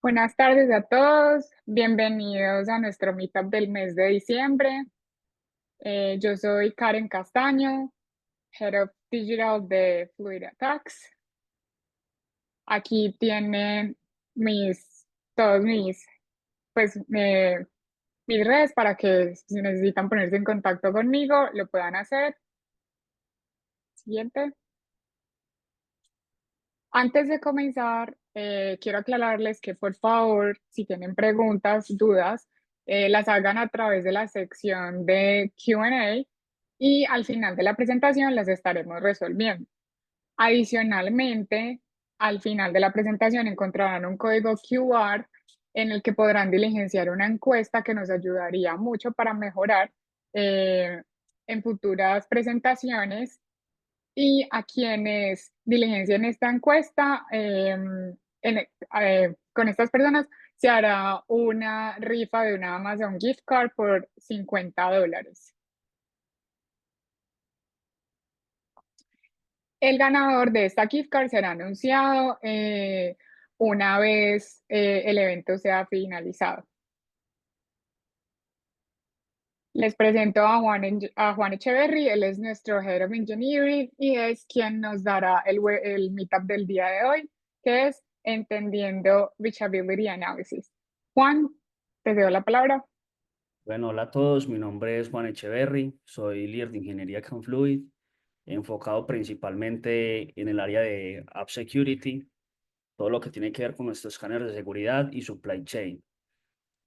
Buenas tardes a todos, bienvenidos a nuestro meetup del mes de diciembre. Yo soy Karen Castaño, Head of Digital de Fluid Attacks. Aquí tienen todos mis redes para que si necesitan ponerse en contacto conmigo, lo puedan hacer. Siguiente. Antes de comenzar, quiero aclararles que por favor, si tienen preguntas, dudas, las hagan a través de la sección de Q&A y al final de la presentación las estaremos resolviendo. Adicionalmente, al final de la presentación encontrarán un código QR en el que podrán diligenciar una encuesta que nos ayudaría mucho para mejorar en futuras presentaciones y a quienes diligencien esta encuesta, con estas personas se hará una rifa de una Amazon gift card por $50. El ganador de esta gift card será anunciado una vez el evento sea finalizado. Les presento a Juan Echeverry, él es nuestro Head of Engineering y es quien nos dará el meetup del día de hoy, que es Entendiendo Reachability Analysis. Juan, te doy la palabra. Bueno, hola a todos, mi nombre es Juan Echeverry, soy líder de ingeniería Confluid, enfocado principalmente en el área de App Security, todo lo que tiene que ver con nuestros escáneres de seguridad y supply chain.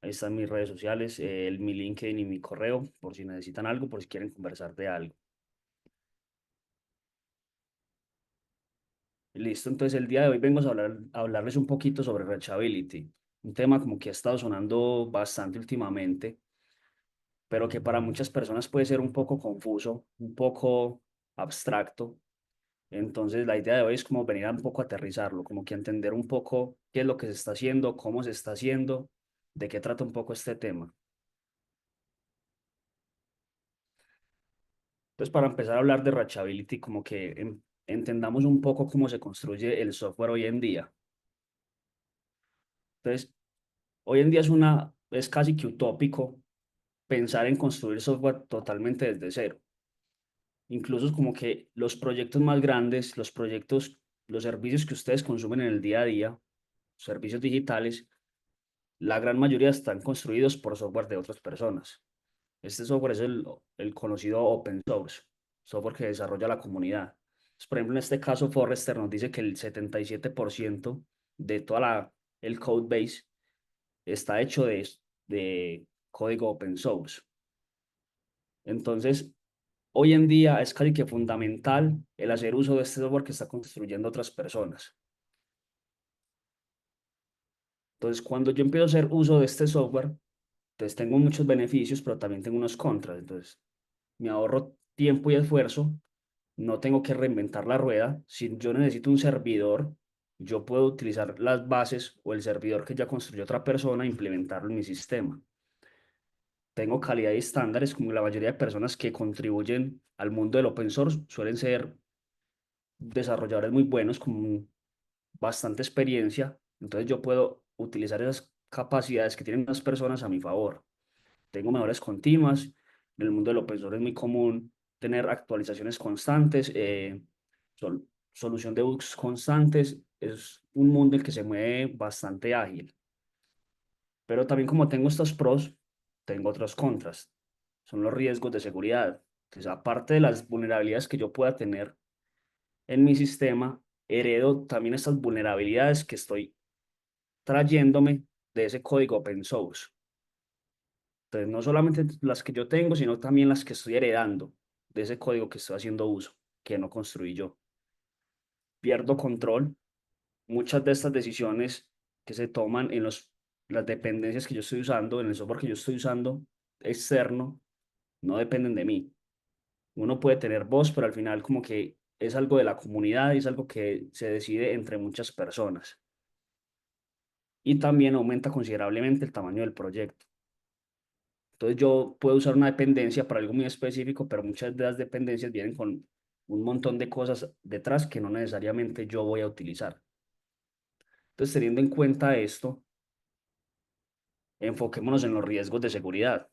Ahí están mis redes sociales, mi LinkedIn y mi correo, por si necesitan algo, por si quieren conversar de algo. Listo, entonces el día de hoy vengo a hablarles un poquito sobre Reachability, un tema como que ha estado sonando bastante últimamente, pero que para muchas personas puede ser un poco confuso, un poco abstracto. Entonces, la idea de hoy es como venir a un poco a aterrizarlo, como que entender un poco qué es lo que se está haciendo, cómo se está haciendo, de qué trata un poco este tema. Entonces, para empezar a hablar de Reachability, como que entendamos un poco cómo se construye el software hoy en día. Entonces, hoy en día es casi que utópico pensar en construir software totalmente desde cero. Incluso es como que los proyectos más grandes, los servicios que ustedes consumen en el día a día, servicios digitales, la gran mayoría están construidos por software de otras personas. Este software es el conocido open source, software que desarrolla la comunidad. Entonces, por ejemplo, en este caso, Forrester nos dice que el 77% de el code base está hecho de código open source. Entonces, hoy en día es casi que fundamental el hacer uso de este software que está construyendo otras personas. Entonces, cuando yo empiezo a hacer uso de este software, entonces tengo muchos beneficios, pero también tengo unos contras. Entonces, me ahorro tiempo y esfuerzo, no tengo que reinventar la rueda. Si yo necesito un servidor, yo puedo utilizar las bases o el servidor que ya construyó otra persona e implementarlo en mi sistema. Tengo calidad y estándares, como la mayoría de personas que contribuyen al mundo del open source suelen ser desarrolladores muy buenos con bastante experiencia. Entonces yo puedo utilizar esas capacidades que tienen las personas a mi favor. Tengo mejoras continuas. En el mundo del open source es muy común tener actualizaciones constantes, solución de bugs constantes. Es un mundo en el que se mueve bastante ágil. Pero también como tengo estos pros, tengo otros contras. Son los riesgos de seguridad. Entonces, aparte de las vulnerabilidades que yo pueda tener en mi sistema, heredo también estas vulnerabilidades que estoy trayéndome de ese código open source. Entonces, no solamente las que yo tengo, sino también las que estoy heredando de ese código que estoy haciendo uso, que no construí yo. Pierdo control. Muchas de estas decisiones que se toman en las dependencias que yo estoy usando, en el software que yo estoy usando externo, no dependen de mí. Uno puede tener voz, pero al final como que es algo de la comunidad y es algo que se decide entre muchas personas. Y también aumenta considerablemente el tamaño del proyecto. Entonces yo puedo usar una dependencia para algo muy específico, pero muchas de las dependencias vienen con un montón de cosas detrás que no necesariamente yo voy a utilizar. Entonces, teniendo en cuenta esto, enfoquémonos en los riesgos de seguridad.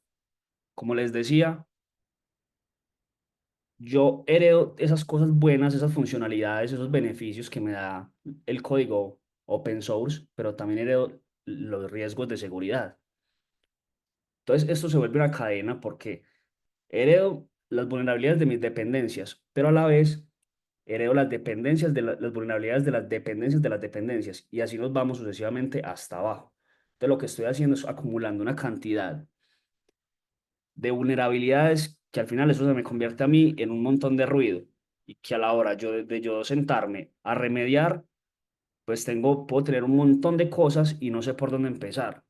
Como les decía, yo heredo esas cosas buenas, esas funcionalidades, esos beneficios que me da el código open source, pero también heredo los riesgos de seguridad. Entonces, esto se vuelve una cadena porque heredo las vulnerabilidades de mis dependencias, pero a la vez heredo las dependencias de las vulnerabilidades de las dependencias de las dependencias, y así nos vamos sucesivamente hasta abajo. Entonces, lo que estoy haciendo es acumulando una cantidad de vulnerabilidades que al final eso se me convierte a mí en un montón de ruido, y que a la hora de yo sentarme a remediar, pues puedo tener un montón de cosas y no sé por dónde empezar.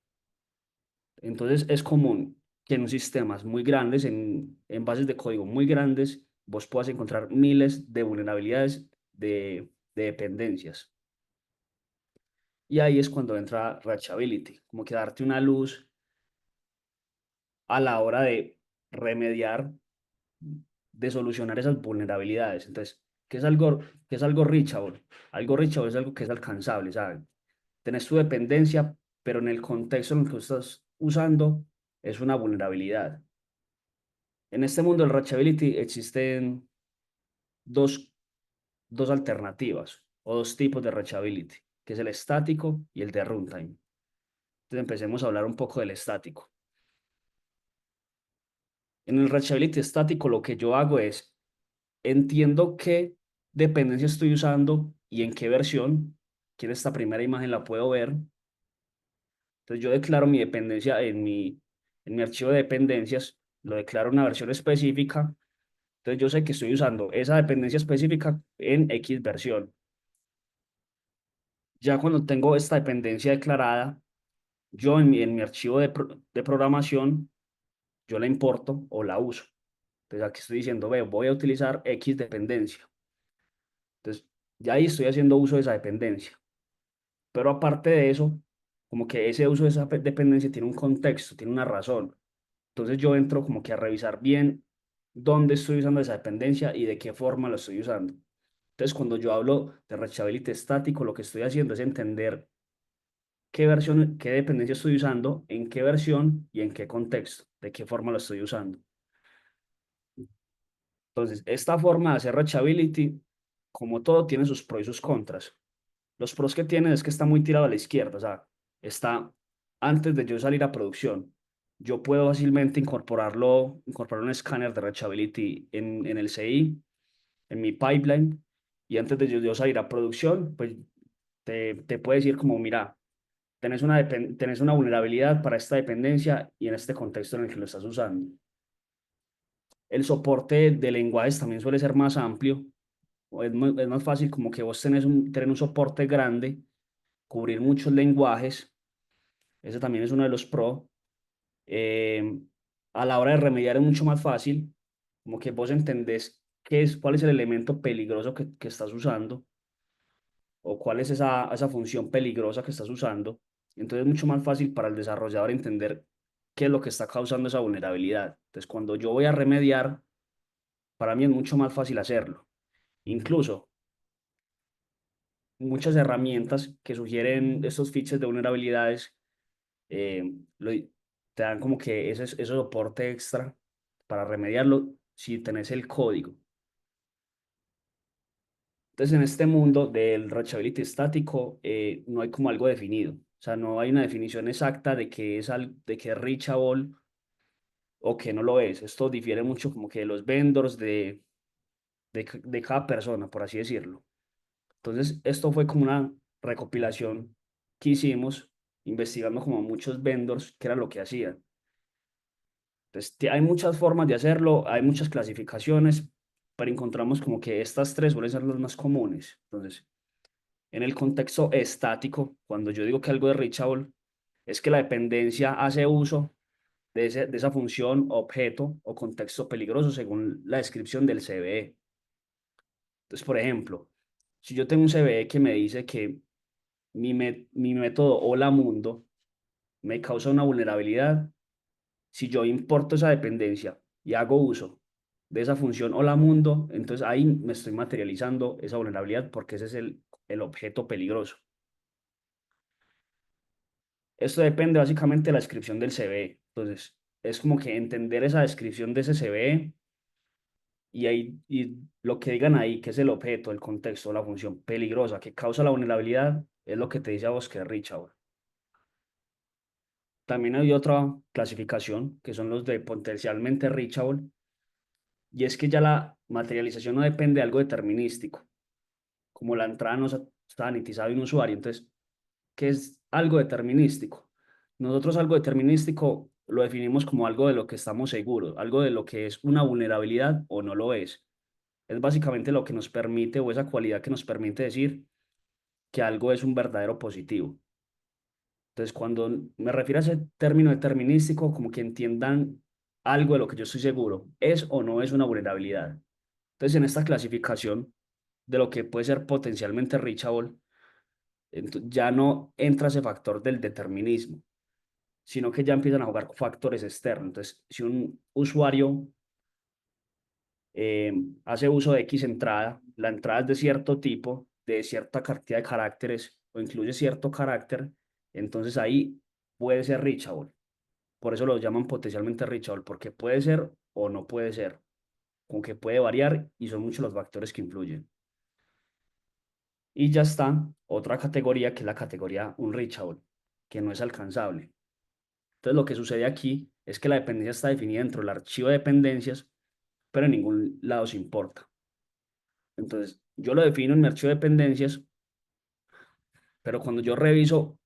Entonces es común que en sistemas muy grandes, en bases de código muy grandes, vos puedas encontrar miles de vulnerabilidades de dependencias. Y ahí es cuando entra Reachability, como que darte una luz a la hora de remediar, de solucionar esas vulnerabilidades. Entonces, qué es algo reachable? Algo reachable es algo que es alcanzable, ¿sabes? Tenés tu dependencia, pero en el contexto en el que estás usando es una vulnerabilidad. En este mundo del reachability existen dos, dos alternativas o dos tipos de reachability, que es el estático y el de runtime. Entonces empecemos a hablar un poco del estático. En el reachability estático lo que yo hago es entiendo qué dependencia estoy usando y en qué versión. Aquí en esta primera imagen la puedo ver. Entonces yo declaro mi dependencia en mi archivo de dependencias, lo declaro una versión específica. Entonces yo sé que estoy usando esa dependencia específica en X versión. Ya cuando tengo esta dependencia declarada, yo en mi archivo de programación, yo la importo o la uso. Entonces aquí estoy diciendo, veo, voy a utilizar X dependencia. Entonces ya ahí estoy haciendo uso de esa dependencia. Pero aparte de eso, como que ese uso de esa dependencia tiene un contexto, tiene una razón. Entonces yo entro como que a revisar bien dónde estoy usando esa dependencia y de qué forma lo estoy usando. Entonces cuando yo hablo de reachability estático, lo que estoy haciendo es entender qué versión, qué dependencia estoy usando, en qué versión y en qué contexto, de qué forma lo estoy usando. Entonces, esta forma de hacer reachability, como todo, tiene sus pros y sus contras. Los pros que tiene es que está muy tirado a la izquierda, o sea, está antes de yo salir a producción. Yo puedo fácilmente incorporar un escáner de reachability en el CI, en mi pipeline, y antes de yo salir a producción, pues te puede decir como, mira, tenés una vulnerabilidad para esta dependencia y en este contexto en el que lo estás usando. El soporte de lenguajes también suele ser más amplio, o es más fácil como que vos tenés un soporte grande, cubrir muchos lenguajes. Ese también es uno de los pros. Eh, a la hora de remediar es mucho más fácil, como que vos entendés cuál es el elemento peligroso que estás usando, o cuál es esa función peligrosa que estás usando. Entonces es mucho más fácil para el desarrollador entender qué es lo que está causando esa vulnerabilidad. Entonces cuando yo voy a remediar, para mí es mucho más fácil hacerlo. Incluso muchas herramientas que sugieren estos fiches de vulnerabilidades, eh, lo- te dan como que ese soporte extra para remediarlo si tenés el código. Entonces, en este mundo del reachability estático, no hay como algo definido. O sea, no hay una definición exacta de qué es reachable o qué no lo es. Esto difiere mucho como que de los vendors de cada persona, por así decirlo. Entonces, esto fue como una recopilación que hicimos investigando como muchos vendors, qué era lo que hacían. Entonces, hay muchas formas de hacerlo, hay muchas clasificaciones, pero encontramos como que estas tres suelen ser las más comunes. Entonces, en el contexto estático, cuando yo digo que algo es reachable, es que la dependencia hace uso de esa función, objeto o contexto peligroso según la descripción del CVE. Entonces, por ejemplo, si yo tengo un CVE que me dice que mi método hola mundo me causa una vulnerabilidad, si yo importo esa dependencia y hago uso de esa función hola mundo, entonces ahí me estoy materializando esa vulnerabilidad porque ese es el objeto peligroso. Esto depende básicamente de la descripción del CVE. Entonces, es como que entender esa descripción de ese CVE y lo que digan ahí, que es el objeto, el contexto, la función peligrosa que causa la vulnerabilidad, es lo que te dice a vos que es reachable. También hay otra clasificación, que son los de potencialmente reachable, y es que ya la materialización no depende de algo determinístico, como la entrada no está sanitizada de un usuario. Entonces, ¿qué es algo determinístico? Nosotros algo determinístico lo definimos como algo de lo que estamos seguros, algo de lo que es una vulnerabilidad o no lo es. Es básicamente lo que nos permite o esa cualidad que nos permite decir que algo es un verdadero positivo. Entonces, cuando me refiero a ese término determinístico, como que entiendan algo de lo que yo estoy seguro, es o no es una vulnerabilidad. Entonces, en esta clasificación de lo que puede ser potencialmente reachable, ya no entra ese factor del determinismo, sino que ya empiezan a jugar factores externos. Entonces, si un usuario hace uso de X entrada, la entrada es de cierto tipo, de cierta cantidad de caracteres o incluye cierto carácter, entonces ahí puede ser reachable. Por eso lo llaman potencialmente reachable, porque puede ser o no puede ser, con que puede variar y son muchos los factores que influyen. Y ya está otra categoría que es la categoría unreachable, que no es alcanzable. Entonces lo que sucede aquí es que la dependencia está definida dentro del archivo de dependencias, pero en ningún lado se importa. Entonces yo lo defino en mi archivo de dependencias, pero cuando yo reviso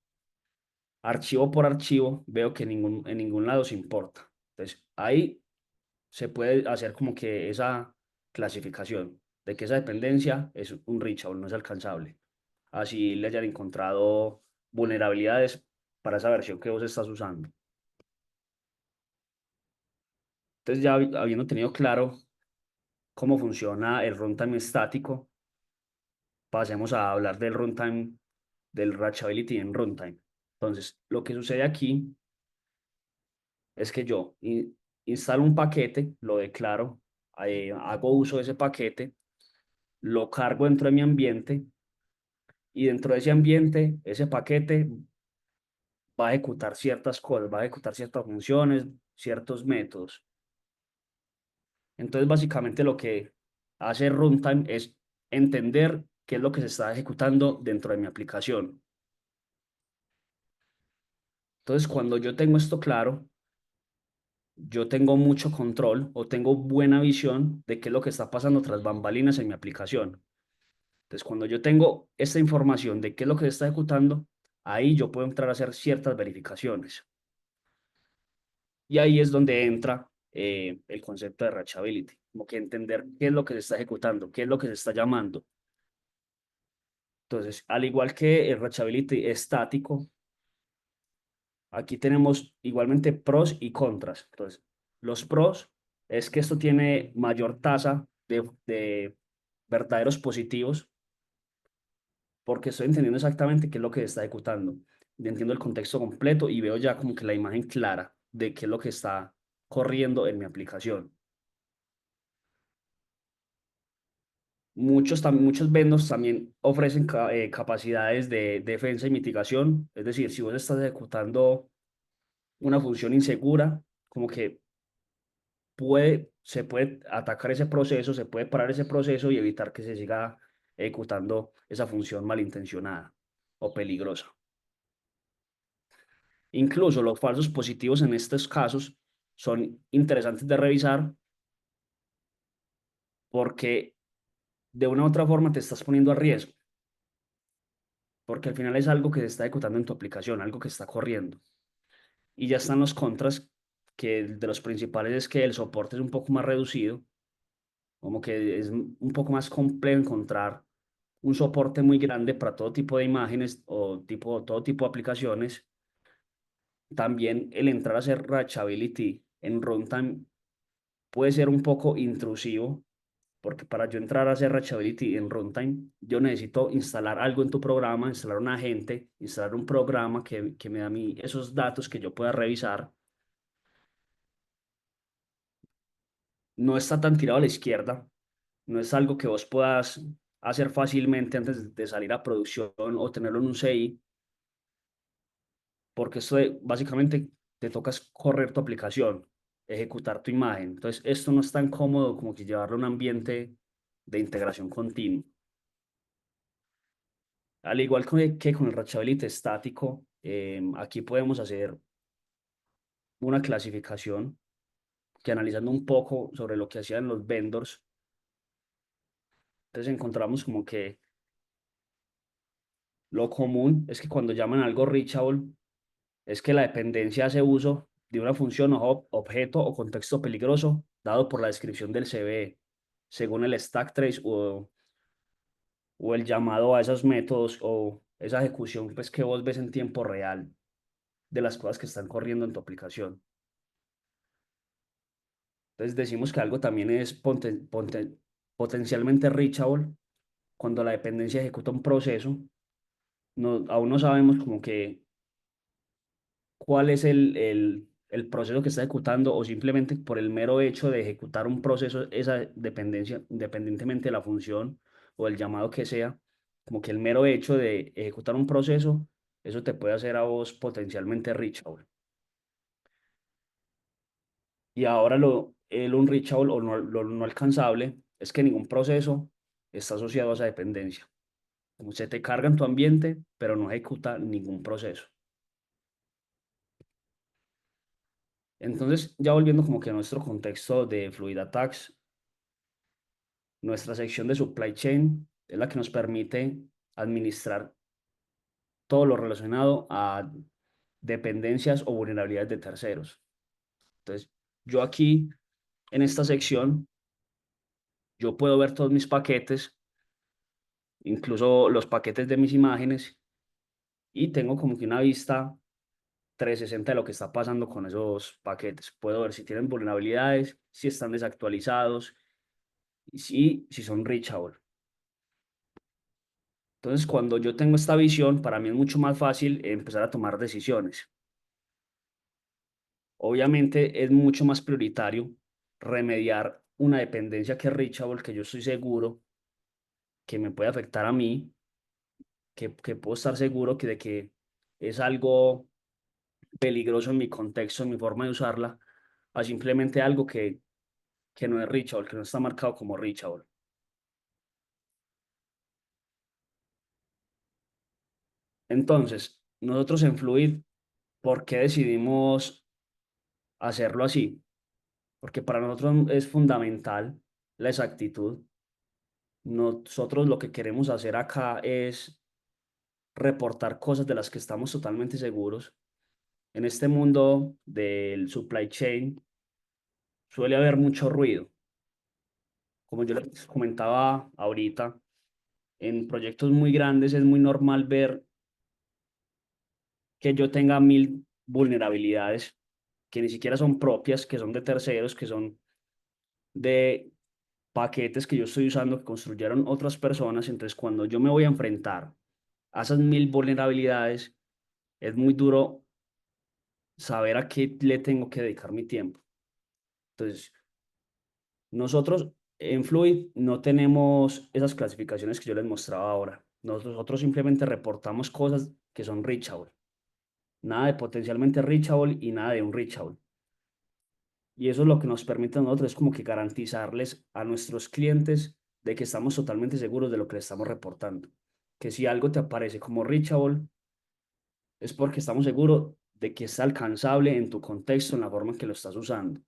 archivo por archivo, veo que en ningún lado se importa. Entonces ahí se puede hacer como que esa clasificación de que esa dependencia es un reachable, no es alcanzable. Así le hayan encontrado vulnerabilidades para esa versión que vos estás usando. Entonces, ya habiendo tenido claro cómo funciona el runtime estático, pasemos a hablar del runtime, del reachability en runtime. Entonces, lo que sucede aquí es que yo instalo un paquete, lo declaro, hago uso de ese paquete, lo cargo dentro de mi ambiente y dentro de ese ambiente, ese paquete va a ejecutar ciertas cosas, va a ejecutar ciertas funciones, ciertos métodos. Entonces, básicamente lo que hace runtime es entender qué es lo que se está ejecutando dentro de mi aplicación. Entonces, cuando yo tengo esto claro, yo tengo mucho control o tengo buena visión de qué es lo que está pasando tras bambalinas en mi aplicación. Entonces, cuando yo tengo esta información de qué es lo que se está ejecutando, ahí yo puedo entrar a hacer ciertas verificaciones. Y ahí es donde entra el concepto de reachability, como que entender qué es lo que se está ejecutando, qué es lo que se está llamando. Entonces, al igual que el reachability estático, aquí tenemos igualmente pros y contras. Entonces, los pros es que esto tiene mayor tasa de verdaderos positivos porque estoy entendiendo exactamente qué es lo que se está ejecutando. Entiendo el contexto completo y veo ya como que la imagen clara de qué es lo que está corriendo en mi aplicación. Muchos vendors también ofrecen capacidades de defensa y mitigación. Es decir, si vos estás ejecutando una función insegura, como que se puede atacar ese proceso, se puede parar ese proceso y evitar que se siga ejecutando esa función malintencionada o peligrosa. Incluso los falsos positivos en estos casos son interesantes de revisar porque de una u otra forma te estás poniendo a riesgo, porque al final es algo que se está ejecutando en tu aplicación, algo que está corriendo. Y ya están los contras, que de los principales es que el soporte es un poco más reducido, como que es un poco más complejo encontrar un soporte muy grande para todo tipo de imágenes o todo tipo de aplicaciones. También el entrar a hacer reachability en runtime puede ser un poco intrusivo, porque para yo entrar a hacer reachability en runtime, yo necesito instalar algo en tu programa, instalar un agente, instalar un programa que me da a mí esos datos que yo pueda revisar. No está tan tirado a la izquierda, no es algo que vos puedas hacer fácilmente antes de salir a producción o tenerlo en un CI. porque básicamente te tocas correr tu aplicación, ejecutar tu imagen. Entonces, esto no es tan cómodo como que llevarlo a un ambiente de integración continua. Al igual que con el Reachability estático, aquí podemos hacer una clasificación que analizando un poco sobre lo que hacían los vendors, entonces encontramos como que lo común es que cuando llaman algo reachable, es que la dependencia hace uso de una función o objeto o contexto peligroso dado por la descripción del CVE, según el stack trace o el llamado a esos métodos o esa ejecución pues, que vos ves en tiempo real de las cosas que están corriendo en tu aplicación. Entonces decimos que algo también es potencialmente reachable cuando la dependencia ejecuta un proceso. No, aún no sabemos como que cuál es el proceso que está ejecutando o simplemente por el mero hecho de ejecutar un proceso, esa dependencia, independientemente de la función o el llamado que sea, como que el mero hecho de ejecutar un proceso, eso te puede hacer a vos potencialmente reachable. Y ahora el unreachable o lo no alcanzable es que ningún proceso está asociado a esa dependencia. Como se te carga en tu ambiente, pero no ejecuta ningún proceso. Entonces, ya volviendo como que a nuestro contexto de Fluid Attacks, nuestra sección de supply chain es la que nos permite administrar todo lo relacionado a dependencias o vulnerabilidades de terceros. Entonces, yo aquí, en esta sección, yo puedo ver todos mis paquetes, incluso los paquetes de mis imágenes, y tengo como que una vista 360 de lo que está pasando con esos paquetes. Puedo ver si tienen vulnerabilidades, si están desactualizados y si son reachable. Entonces, cuando yo tengo esta visión, para mí es mucho más fácil empezar a tomar decisiones. Obviamente es mucho más prioritario remediar una dependencia que es reachable, que yo estoy seguro que me puede afectar a mí, que puedo estar seguro de que es algo peligroso en mi contexto, en mi forma de usarla, a simplemente algo que no es reachable, que no está marcado como reachable. Entonces, nosotros en Fluid, ¿por qué decidimos hacerlo así? Porque para nosotros es fundamental la exactitud. Nosotros lo que queremos hacer acá es reportar cosas de las que estamos totalmente seguros. En este mundo del supply chain suele haber mucho ruido. Como yo les comentaba ahorita, en proyectos muy grandes es muy normal ver que yo tenga 1000 vulnerabilidades que ni siquiera son propias, que son de terceros, que son de paquetes que yo estoy usando que construyeron otras personas. Entonces, cuando yo me voy a enfrentar a esas 1000 vulnerabilidades, es muy duro saber a qué le tengo que dedicar mi tiempo. Entonces, nosotros en Fluid no tenemos esas clasificaciones que yo les mostraba ahora. Nosotros simplemente reportamos cosas que son reachable. Nada de potencialmente reachable y nada de unreachable. Y eso es lo que nos permite a nosotros, es como que garantizarles a nuestros clientes de que estamos totalmente seguros de lo que les estamos reportando. Que si algo te aparece como reachable, es porque estamos seguros de que es alcanzable en tu contexto, en la forma en que lo estás usando.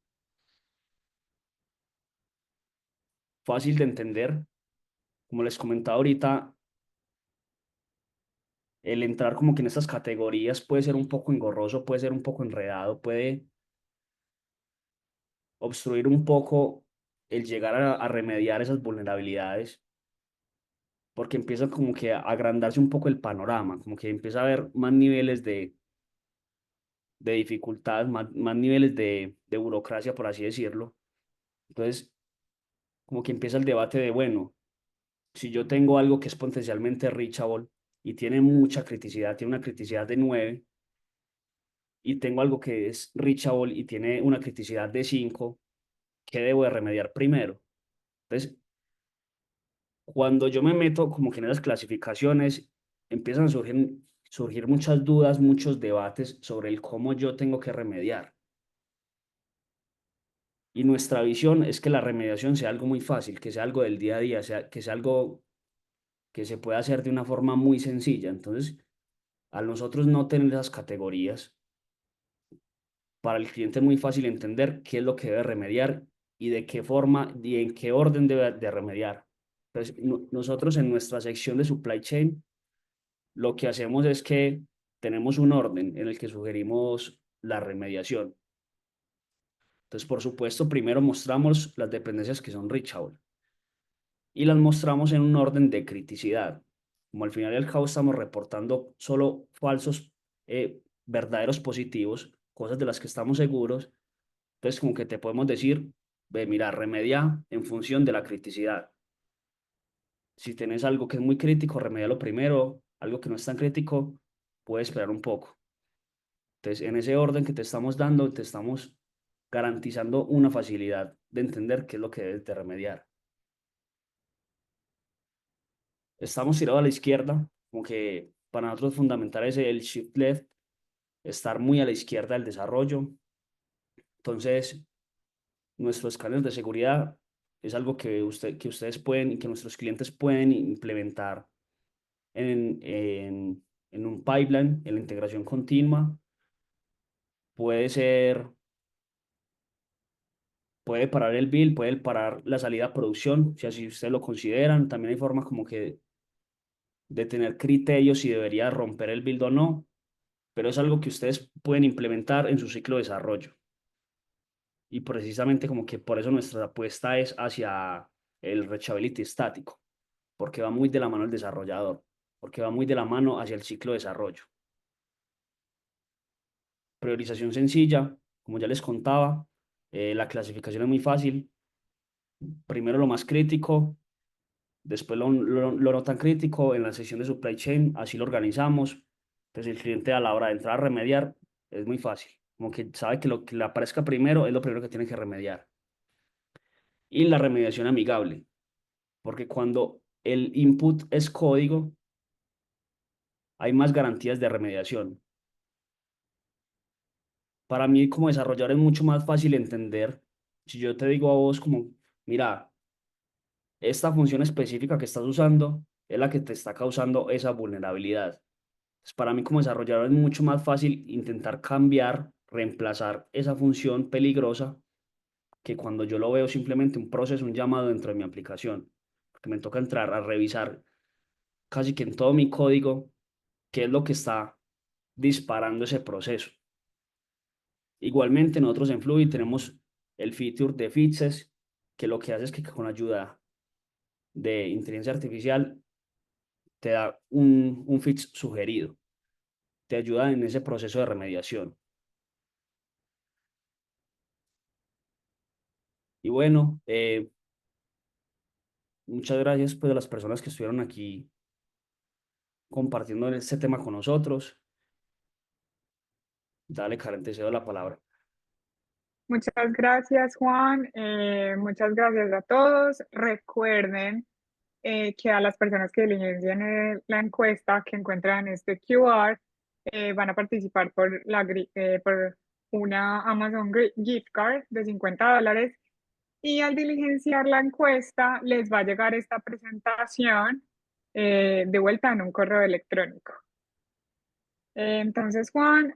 Fácil de entender. Como les comentaba ahorita, el entrar como que en estas categorías puede ser un poco engorroso, puede ser un poco enredado, puede obstruir un poco el llegar a remediar esas vulnerabilidades, porque empieza como que a agrandarse un poco el panorama, como que empieza a haber más niveles de dificultad, más niveles de burocracia, por así decirlo. Entonces, como que empieza el debate de, bueno, si yo tengo algo que es potencialmente reachable y tiene mucha criticidad, tiene una criticidad de 9, y tengo algo que es reachable y tiene una criticidad de 5, ¿qué debo de remediar primero? Entonces, cuando yo me meto como que en esas clasificaciones, empiezan a surgir muchas dudas, muchos debates sobre el cómo yo tengo que remediar. Y nuestra visión es que la remediación sea algo muy fácil, que sea algo del día a día, que sea algo que se pueda hacer de una forma muy sencilla. Entonces, al nosotros no tener esas categorías, para el cliente es muy fácil entender qué es lo que debe remediar y de qué forma y en qué orden debe de remediar. Entonces, nosotros en nuestra sección de supply chain, lo que hacemos es que tenemos un orden en el que sugerimos la remediación. Entonces, por supuesto, primero mostramos las dependencias que son reachable y las mostramos en un orden de criticidad. Como al final y al cabo estamos reportando solo falsos, verdaderos positivos, cosas de las que estamos seguros, entonces como que te podemos decir, ve, mira, remedia en función de la criticidad. Si tenés algo que es muy crítico, remedialo primero, algo que no es tan crítico, puedes esperar un poco. Entonces, en ese orden que te estamos dando, te estamos garantizando una facilidad de entender qué es lo que debes de remediar. Estamos tirados a la izquierda, como que para nosotros es fundamental es el shift left, estar muy a la izquierda del desarrollo. Entonces, nuestro escáner de seguridad es algo que ustedes pueden y que nuestros clientes pueden implementar en un pipeline, en la integración continua. Puede ser, puede parar el build, puede parar la salida a producción, si así ustedes lo consideran. También hay formas como que de tener criterios si debería romper el build o no, pero es algo que ustedes pueden implementar en su ciclo de desarrollo. Y precisamente como que por eso nuestra apuesta es hacia el reachability estático, porque va muy de la mano el desarrollador, porque va muy de la mano hacia el ciclo de desarrollo. Priorización sencilla, como ya les contaba, la clasificación es muy fácil. Primero lo más crítico, después lo no tan crítico en la sección de supply chain, así lo organizamos. Entonces el cliente a la hora de entrar a remediar es muy fácil, como que sabe que lo que le aparezca primero es lo primero que tiene que remediar. Y la remediación amigable, porque cuando el input es código, hay más garantías de remediación. Para mí como desarrollador es mucho más fácil entender si yo te digo a vos como, mira, esta función específica que estás usando es la que te está causando esa vulnerabilidad. Pues para mí como desarrollador es mucho más fácil intentar cambiar, reemplazar esa función peligrosa que cuando yo lo veo simplemente un proceso, un llamado dentro de mi aplicación. Porque me toca entrar a revisar casi que en todo mi código qué es lo que está disparando ese proceso. Igualmente nosotros en Fluid tenemos el feature de fixes, que lo que hace es que con ayuda de inteligencia artificial te da un fix sugerido, te ayuda en ese proceso de remediación. Y bueno, muchas gracias pues a las personas que estuvieron aquí compartiendo este tema con nosotros. Dale, Karen, te cedo la palabra. Muchas gracias, Juan. Muchas gracias a todos. Recuerden que a las personas que diligencien la encuesta que encuentran en este QR van a participar por una gift card de $50 y al diligenciar la encuesta les va a llegar esta presentación de vuelta en un correo electrónico. Entonces, Juan,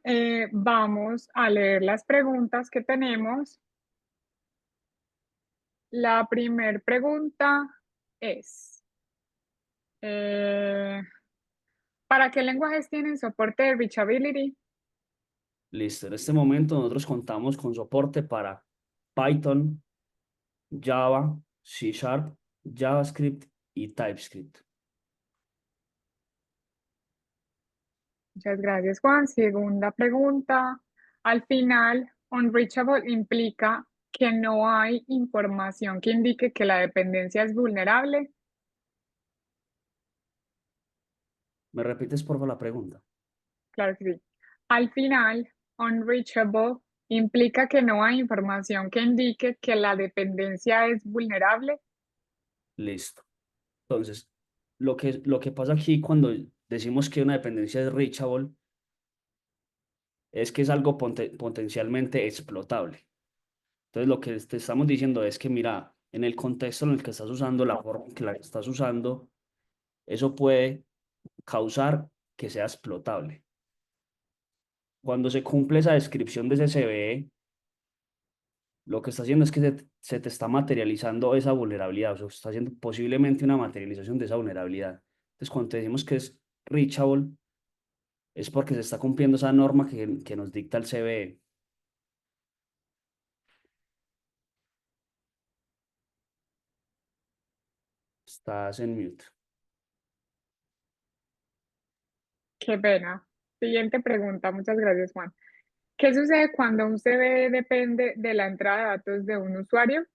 vamos a leer las preguntas que tenemos. La primera pregunta es, eh, ¿para qué lenguajes tienen soporte de Reachability? Listo, en este momento nosotros contamos con soporte para Python, Java, C Sharp, JavaScript y TypeScript. Muchas gracias, Juan. Segunda pregunta. Al final, unreachable implica que no hay información que indique que la dependencia es vulnerable. ¿Me repites por favor la pregunta? Claro que sí. Al final, unreachable implica que no hay información que indique que la dependencia es vulnerable. Listo. Entonces, lo que pasa aquí cuando decimos que una dependencia es reachable, es que es algo potencialmente explotable. Entonces, lo que te estamos diciendo es que, mira, en el contexto en el que estás usando, la forma en que la estás usando, eso puede causar que sea explotable. Cuando se cumple esa descripción de ese CVE, lo que está haciendo es que se te está materializando esa vulnerabilidad, o sea, está haciendo posiblemente una materialización de esa vulnerabilidad. Entonces, cuando te decimos que es reachable, es porque se está cumpliendo esa norma que nos dicta el CVE. Estás en mute. Qué pena. Siguiente pregunta. Muchas gracias, Juan. ¿Qué sucede cuando un CV depende de la entrada de datos de un usuario?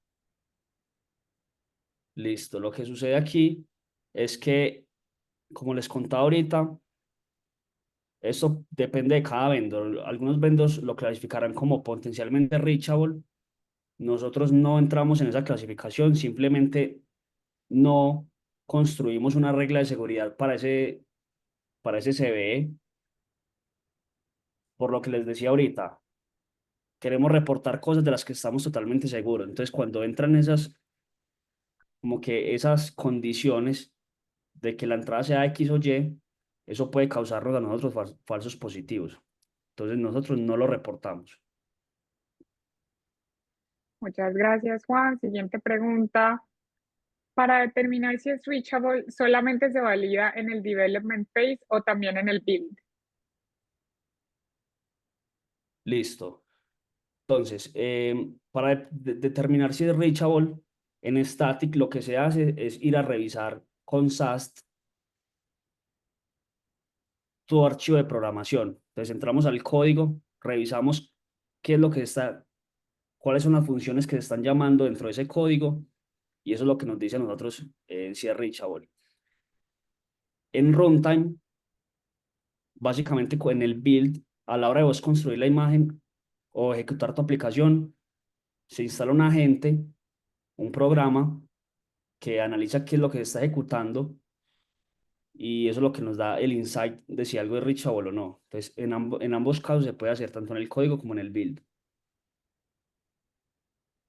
Listo. Lo que sucede aquí es que, como les contaba ahorita, esto depende de cada vendor. Algunos vendors lo clasificarán como potencialmente reachable. Nosotros no entramos en esa clasificación, simplemente no construimos una regla de seguridad para ese CVE. Por lo que les decía ahorita, queremos reportar cosas de las que estamos totalmente seguros. Entonces, cuando entran esas, como que esas condiciones de que la entrada sea X o Y, eso puede causarnos a nosotros falsos positivos. Entonces, nosotros no lo reportamos. Muchas gracias, Juan. Siguiente pregunta. Para determinar si es reachable, ¿solamente se valida en el development phase o también en el build? Listo. Entonces, para determinar si es reachable, en static lo que se hace es ir a revisar con SAST tu archivo de programación. Entonces, entramos al código, revisamos qué es lo que está, cuáles son las funciones que se están llamando dentro de ese código, y eso es lo que nos dice a nosotros si es reachable. En runtime, básicamente en el build, a la hora de vos construir la imagen o ejecutar tu aplicación, se instala un agente, un programa que analiza qué es lo que se está ejecutando, y eso es lo que nos da el insight de si algo es reachable o no. Entonces, en ambos casos se puede hacer tanto en el código como en el build.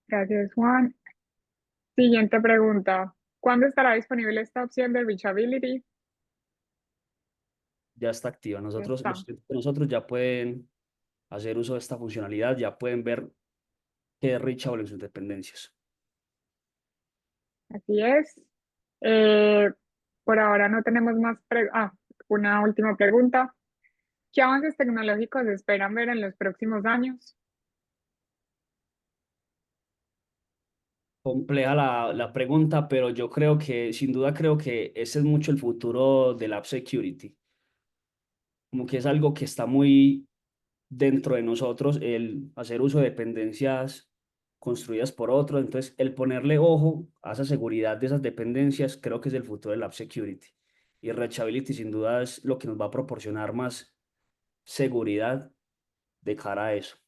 Gracias, Juan. Siguiente pregunta. ¿Cuándo estará disponible esta opción de reachability? Ya está activa. Ya está. Nosotros ya pueden hacer uso de esta funcionalidad, ya pueden ver qué es reachable en sus dependencias. Así es. Eh, por ahora no tenemos más una última pregunta. ¿Qué avances tecnológicos esperan ver en los próximos años? Compleja la pregunta, pero yo creo que, sin duda, creo que ese es mucho el futuro del app security. Como que es algo que está muy dentro de nosotros, el hacer uso de dependencias construidas por otros. Entonces, el ponerle ojo a esa seguridad de esas dependencias, creo que es el futuro del app security. Y reachability, sin duda, es lo que nos va a proporcionar más seguridad de cara a eso.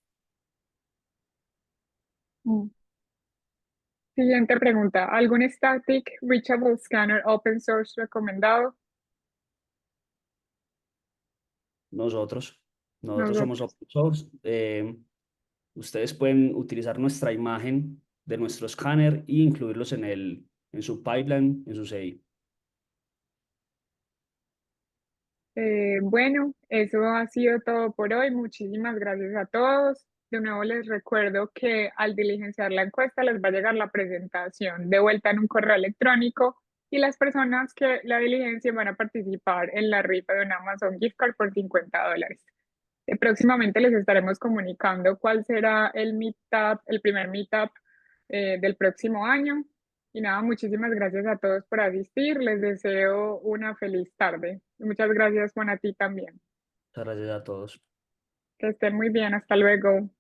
Mm. Siguiente pregunta. ¿Algún static reachable scanner open source recomendado? Nosotros, nosotros somos Nosotros. open source. Ustedes pueden utilizar nuestra imagen de nuestro escáner e incluirlos en su pipeline, en su CI. Bueno, eso ha sido todo por hoy. Muchísimas gracias a todos. De nuevo les recuerdo que al diligenciar la encuesta les va a llegar la presentación de vuelta en un correo electrónico y las personas que la diligencien van a participar en la rifa de un Amazon Gift Card por $50. Próximamente les estaremos comunicando cuál será el meetup, el primer meetup del próximo año. Y nada, muchísimas gracias a todos por asistir. Les deseo una feliz tarde. Muchas gracias, Juan, a ti también. Muchas gracias a todos. Que estén muy bien. Hasta luego.